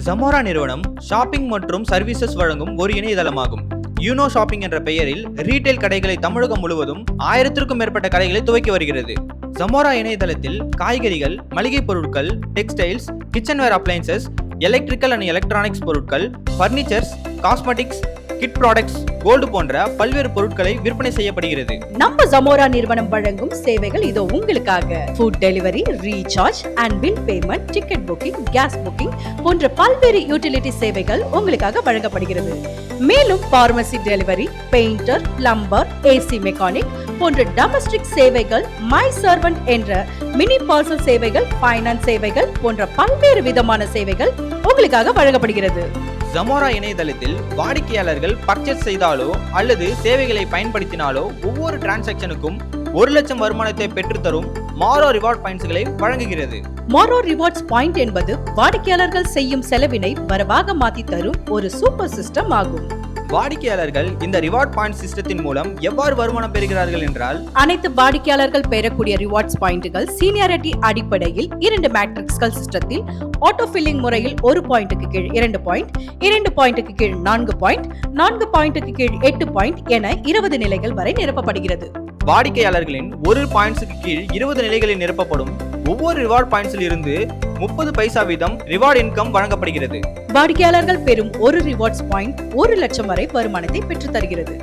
Zamora நிறுவனம் shopping மற்றும் services வழங்கும் ஒரு இணையதளமாகும். யூனோ ஷாப்பிங் என்ற பெயரில் ரீட்டைல் கடைகளை தமிழகம் முழுவதும் 1000க்கும் மேற்பட்ட கடைகளை துவக்கி வருகிறது. Zamora இணையதளத்தில் காய்கறிகள், மளிகை பொருட்கள், textiles, kitchenware appliances, electrical and electronics பொருட்கள், furnitures, cosmetics, kid products, gold போன்ற பல்வேறு பொருட்களை விற்பனை செய்யப்படுகிறது. நம்ம Zamora நிறுவனம் வழங்கும் சேவைகள் இதோ உங்களுக்காக. Food delivery, recharge and bill payment, ticket booking, gas booking போன்ற பல்வேறு யூட்டிலிட்டி சேவைகள் உங்களுக்காக வழங்கப்படுகிறது. மேலும் pharmacy delivery, painter, plumber, AC mechanic போன்ற டொமஸ்டிக் சேவைகள், மை சர்வன்ட் என்ற மினி பார்சல் சேவைகள், ஃபைனான்ஸ் சேவைகள் போன்ற பல்வேறு விதமான சேவைகள் உங்களுக்காக வழங்கப்படுகிறது. Zamora இணையதளத்தில் வாடிக்கையாளர்கள் பர்ச்சேஸ் செய்தாலோ அல்லது சேவைகளை பயன்படுத்தினாலோ ஒவ்வொரு டிரான்சாக்சனுக்கும் 1 லட்சம் வருமானத்தை பெற்றுத்தரும் மாரோ ரிவார்ட் பாயிண்ட்ஸ்களை வழங்குகிறது. மாரோ ரிவார்ட்ஸ் பாயிண்ட் என்பது வாடிக்கையாளர்கள் செய்யும் செலவினை வரவாக மாற்றி தரும் ஒரு சூப்பர் சிஸ்டம் ஆகும். வாடிக்கையாளர்கள் இந்த ரிவார்ட் பாயிண்ட் சிஸ்டத்தின் மூலம் எவ்வாறு வருமானம் பெறுகிறார்கள் என்றால், அனைத்து வாடிக்கையாளர்கள் பெறக்கூடிய ரிவார்ட்ஸ் பாயிண்ட்கள் சீனியாரிட்டி அடிப்படையில் 2 மேட்ரிக்ஸ்கள் சிஸ்டத்தில் ஆட்டோ ஃபில்லிங் முறையில் 1 பாயிண்ட்டுக்கு கீழ் 2 பாயிண்ட், 2 பாயிண்ட்டுக்கு கீழ் 4 பாயிண்ட், 4 பாயிண்ட்டுக்கு கீழ் 8 பாயிண்ட் என 20 நிலைகள் வரை நிரப்பப்படுகிறது. வாடிக்கையாளர்களின் 1 பாயிண்ட்ஸுக்கு கீழ் 20 நிலைகளில் நிரப்பப்படும் ஒவ்வொரு ரிவார்ட் பாயிண்ட்ஸில் இருந்து 30 பைசா வீதம் ரிவார்ட் இன்கம் வழங்கப்படுகிறது. வாடிக்கையாளர்கள் பெறும் ஒரு ரிவார்ட்ஸ் பாயிண்ட் 1 லட்சம் வரை வருமானத்தை பெற்று தருகிறது.